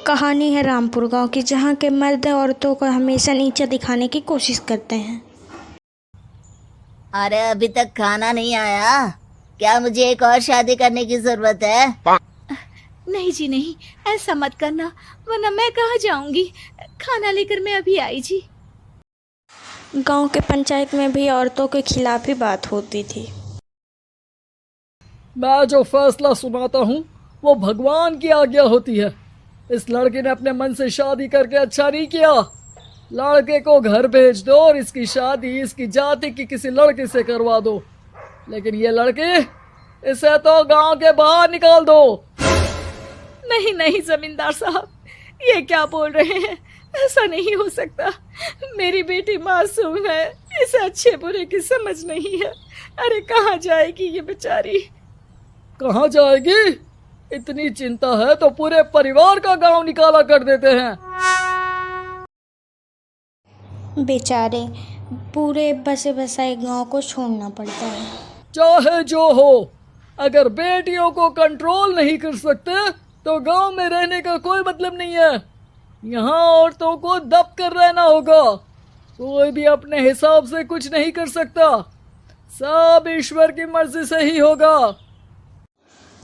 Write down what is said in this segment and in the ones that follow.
कहानी है रामपुर गांव की, जहां के मर्द औरतों को हमेशा नीचा दिखाने की कोशिश करते हैं। अरे अभी तक खाना नहीं आया क्या? मुझे एक और शादी करने की जरूरत है। नहीं जी नहीं, ऐसा मत करना, वरना मैं कहाँ जाऊंगी। खाना लेकर मैं अभी आई जी। गांव के पंचायत में भी औरतों के खिलाफ ही बात होती थी। मैं जो फैसला सुनाता हूँ वो भगवान की आज्ञा होती है। इस लड़के ने अपने मन से शादी करके अच्छा नहीं किया। लड़के को घर भेज दो और इसकी शादी इसकी जाति की किसी लड़के से करवा दो। लेकिन ये लड़की, इसे तो गांव के बाहर निकाल दो। नहीं नहीं जमींदार साहब, ये क्या बोल रहे हैं? ऐसा नहीं हो सकता। मेरी बेटी मासूम है, इसे अच्छे बुरे की समझ नहीं है। अरे कहाँ जाएगी ये बेचारी? कहाँ जाएगी? इतनी चिंता है तो पूरे परिवार का गांव निकाला कर देते हैं। बेचारे पूरे बसे बसाए गांव को छोड़ना पड़ता है। चाहे जो हो, अगर बेटियों को कंट्रोल नहीं कर सकते तो गांव में रहने का कोई मतलब नहीं है। यहाँ औरतों को दब कर रहना होगा। कोई भी अपने हिसाब से कुछ नहीं कर सकता, सब ईश्वर की मर्जी से ही होगा।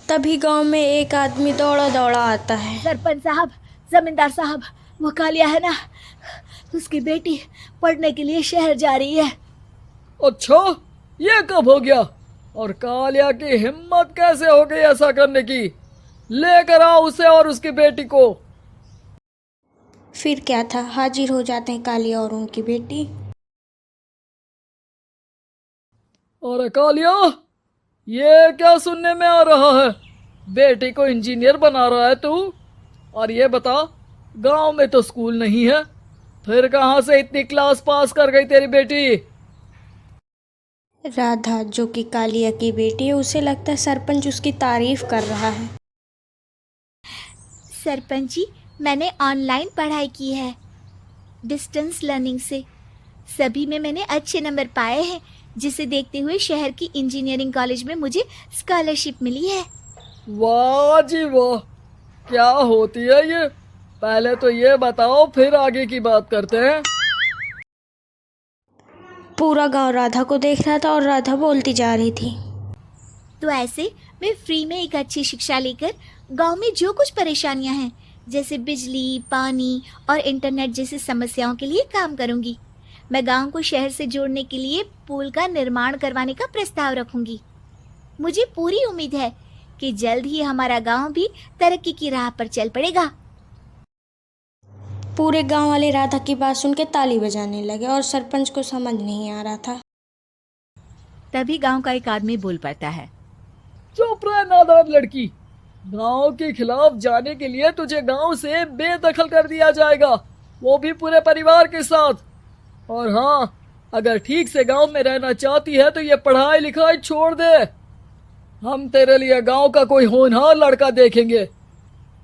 तभी गांव में एक आदमी दौड़ा दौड़ा आता है। सरपंच साहब, जमींदार साहब, वो कालिया है ना, उसकी बेटी पढ़ने के लिए शहर जा रही है। अच्छा, ये कब हो गया? और कालिया की हिम्मत कैसे हो गई ऐसा करने की? लेकर आओ उसे और उसकी बेटी को। फिर क्या था, हाजिर हो जाते हैं कालिया और उनकी बेटी। अरे कालिया, ये क्या सुनने में आ रहा है? बेटी को इंजीनियर बना रहा है तू? और ये बता, गांव में तो स्कूल नहीं है, फिर कहां से इतनी क्लास पास कर गई तेरी बेटी? राधा, जो कि कालिया की बेटी है, उसे लगता है सरपंच उसकी तारीफ कर रहा है। सरपंच जी, मैंने ऑनलाइन पढ़ाई की है, डिस्टेंस लर्निंग से। सभी में मैंने अच्छे नंबर पाए हैं, जिसे देखते हुए शहर की इंजीनियरिंग कॉलेज में मुझे स्कॉलरशिप मिली है। वाह जी वाह, क्या होती है ये? पहले तो ये बताओ, फिर आगे की बात करते हैं। पूरा गांव राधा को देख रहा था और राधा बोलती जा रही थी। तो ऐसे मैं फ्री में एक अच्छी शिक्षा लेकर गांव में जो कुछ परेशानियां हैं, जैसे बिजली, पानी और इंटरनेट जैसी समस्याओं के लिए काम करूंगी। मैं गांव को शहर से जोड़ने के लिए पुल का निर्माण करवाने का प्रस्ताव रखूंगी। मुझे पूरी उम्मीद है कि जल्द ही हमारा गांव भी तरक्की की राह पर चल पड़ेगा। पूरे गांव वाले राधा की बात सुन के ताली बजाने लगे और सरपंच को समझ नहीं आ रहा था। तभी गांव का एक आदमी बोल पड़ता है। चुप रह नादान लड़की, गांव के खिलाफ जाने के लिए तुझे गांव से बेदखल कर दिया जाएगा, वो भी पूरे परिवार के साथ। और हाँ, अगर ठीक से गांव में रहना चाहती है तो ये पढ़ाई लिखाई छोड़ दे। हम तेरे लिए गांव का कोई होनहार लड़का देखेंगे।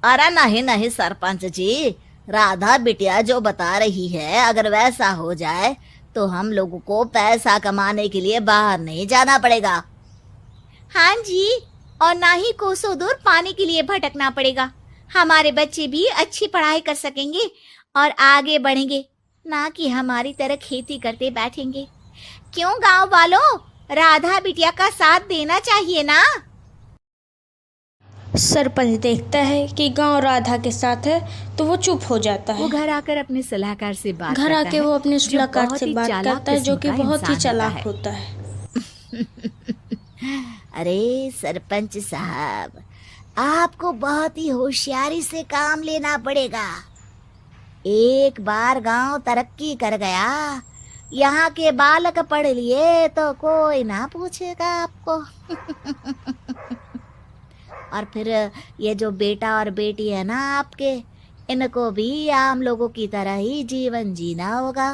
अरे नहीं नहीं सरपंच जी, राधा बिटिया जो बता रही है, अगर वैसा हो जाए तो हम लोगों को पैसा कमाने के लिए बाहर नहीं जाना पड़ेगा। हाँ जी, और ना ही कोसों दूर पानी के लिए भटकना पड़ेगा। हमारे बच्चे भी अच्छी पढ़ाई कर सकेंगे और आगे बढ़ेंगे, ना कि हमारी तरह खेती करते बैठेंगे। क्यों गांव वालों, राधा बिटिया का साथ देना चाहिए ना। सरपंच देखता है कि गांव राधा के साथ है तो वो चुप हो जाता है। वो घर आकर अपने सलाहकार से बात घर करता आके है, वो अपने जो सलाहकार बहुत से ही बात चालाक करता है, जो कि किस्म का बहुत ही इंसान चालाक होता है। होता है। अरे सरपंच साहब, आपको बहुत ही होशियारी से काम लेना पड़ेगा। एक बार गांव तरक्की कर गया, यहाँ के बालक पढ़ लिए तो कोई ना पूछेगा आपको। और फिर ये जो बेटा और बेटी है ना आपके, इनको भी आम लोगों की तरह ही जीवन जीना होगा।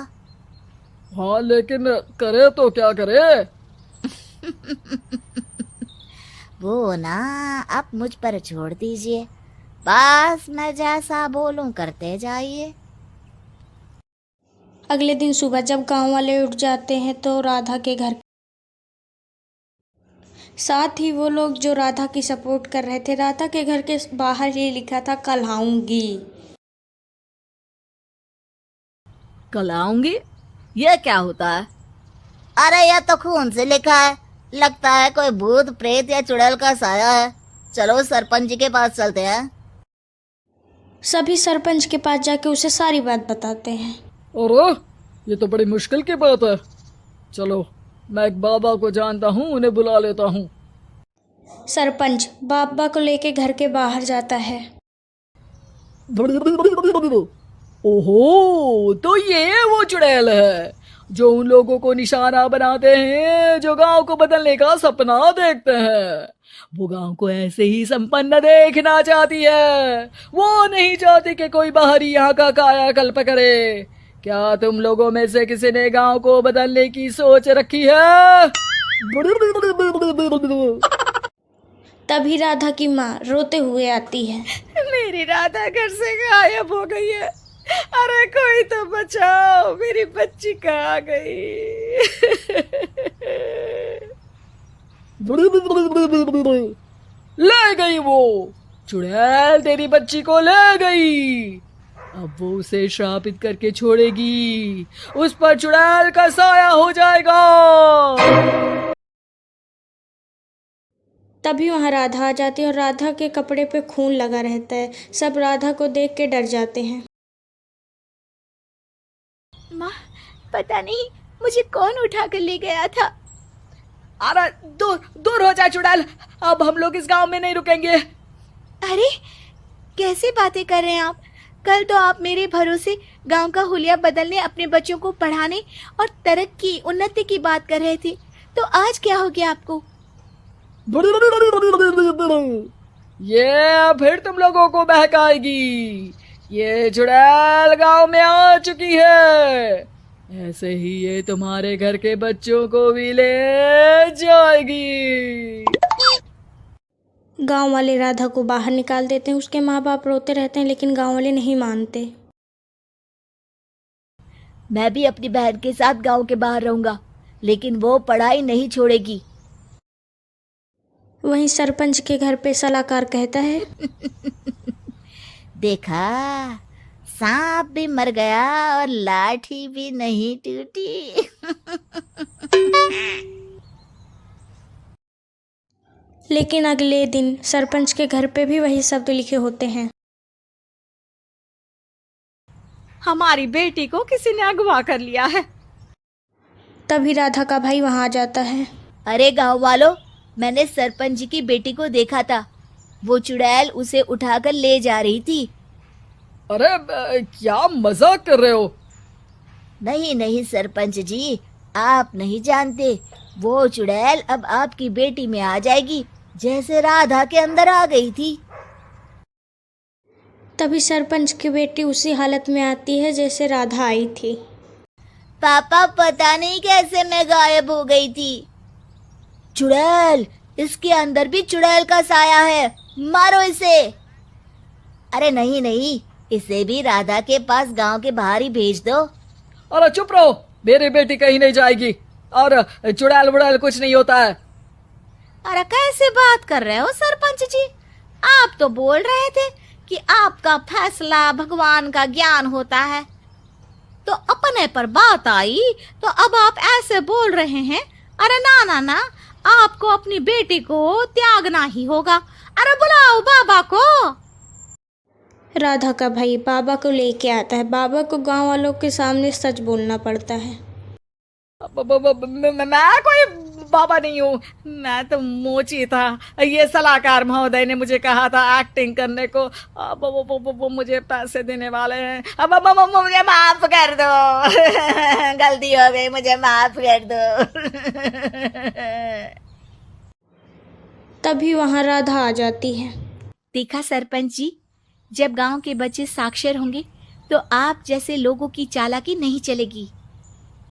हाँ, लेकिन करे तो क्या करे? वो ना आप मुझ पर छोड़ दीजिए, बस मैं जैसा बोलूं करते जाइए। अगले दिन सुबह जब गांव वाले उठ जाते हैं तो राधा के घर, साथ ही वो लोग जो राधा की सपोर्ट कर रहे थे, राधा के घर के बाहर ही लिखा था कल आऊंगी। कल आऊंगी। यह क्या होता है? अरे यह तो खून से लिखा है, लगता है कोई भूत प्रेत या चुड़ैल का साया है। चलो सरपंच जी के पास चलते हैं। सभी सरपंच के पास जाके उसे सारी बात बताते हैं। अरे ये तो बड़ी मुश्किल की बात है। चलो मैं एक बाबा को जानता हूँ, उन्हें बुला लेता हूँ। सरपंच बाबा को लेके घर के बाहर जाता है। ओहो, तो ये वो चुड़ैल है जो उन लोगों को निशाना बनाते हैं जो गांव को बदलने का सपना देखते हैं। वो गांव को ऐसे ही संपन्न देखना चाहती है। वो नहीं चाहती कि कोई बाहरी यहाँ का कायाकल्प करे। क्या तुम लोगों में से किसी ने गांव को बदलने की सोच रखी है? तभी राधा की माँ रोते हुए आती है। मेरी राधा घर से गायब हो गई है। अरे कोई तो बचाओ, मेरी बच्ची कहाँ गई? ले गई वो चुड़ैल, तेरी बच्ची को ले गई। अब वो उसे श्रापित करके छोड़ेगी, उस पर चुड़ैल का साया हो जाएगा। तभी वहाँ राधा आ जाती है और राधा के कपड़े पे खून लगा रहता है। सब राधा को देख के डर जाते हैं। माँ, पता नहीं मुझे कौन उठा कर ले गया था। अरे दूर दूर हो जा चुड़ैल, अब हम लोग इस गांव में नहीं रुकेंगे। अरे कैसी बातें कर रहे हैं आप? कल तो आप मेरे भरोसे गांव का हुलिया बदलने, अपने बच्चों को पढ़ाने और तरक्की उन्नति की बात कर रहे थे, तो आज क्या हो गया आपको? ये फिर तुम लोगों को बहकाएगी। ये चुड़ैल गांव में आ चुकी है, ऐसे ही ये तुम्हारे घर के बच्चों को भी ले जाएगी। गांव वाले राधा को बाहर निकाल देते हैं। उसके माँ बाप रोते रहते हैं लेकिन गांव वाले नहीं मानते। मैं भी अपनी बहन के साथ गांव के बाहर रहूंगा, लेकिन वो पढ़ाई नहीं छोड़ेगी। वहीं सरपंच के घर पे सलाहकार कहता है, देखा, सांप भी मर गया और लाठी भी नहीं टूटी। लेकिन अगले दिन सरपंच के घर पे भी वही शब्द लिखे होते हैं। हमारी बेटी को किसी ने अगवा कर लिया है। तभी राधा का भाई वहाँ आ जाता है। अरे गांव वालों, मैंने सरपंच जी की बेटी को देखा था। वो चुड़ैल उसे उठाकर ले जा रही थी। अरे क्या मजाक कर रहे हो? नहीं नहीं सरपंच जी, आप नहीं जानते। वो चुड़ैल अब आपकी बेटी में आ जाएगी, जैसे राधा के अंदर आ गई थी। तभी सरपंच की बेटी उसी हालत में आती है जैसे राधा आई थी। पापा, पता नहीं कैसे मैं गायब हो गई थी। चुड़ैल, इसके अंदर भी चुड़ैल का साया है, मारो इसे। अरे नहीं नहीं, इसे भी राधा के पास गांव के बाहर ही भेज दो। अरे चुप रहो, मेरी बेटी कहीं नहीं जाएगी और चुड़ैल वुड़ैल कुछ नहीं होता है। अरे कैसे बात कर रहे हो सरपंच जी? आप तो बोल रहे थे कि आपका फैसला भगवान का ज्ञान होता है, तो अपने पर बात आई तो अब आप ऐसे बोल रहे हैं। अरे ना ना ना, आपको अपनी बेटी को त्यागना ही होगा। अरे बुलाओ बाबा को। राधा का भाई बाबा को लेके आता है। बाबा को गांव वालों के सामने सच बोलना पड़ता है। मैं कोई बाबा नहीं हूँ, मैं तो मोची था। ये सलाहकार महोदय ने मुझे कहा था एक्टिंग करने को। अब वो मुझे पैसे देने वाले हैं। अब मुझे माफ कर दो। गलती हो गई, मुझे माफ कर दो। तभी वहाँ राधा आ जाती है। देखा सरपंच जी, जब गांव के बच्चे साक्षर होंगे तो आप जैसे लोगों की चालाकी नहीं चलेगी।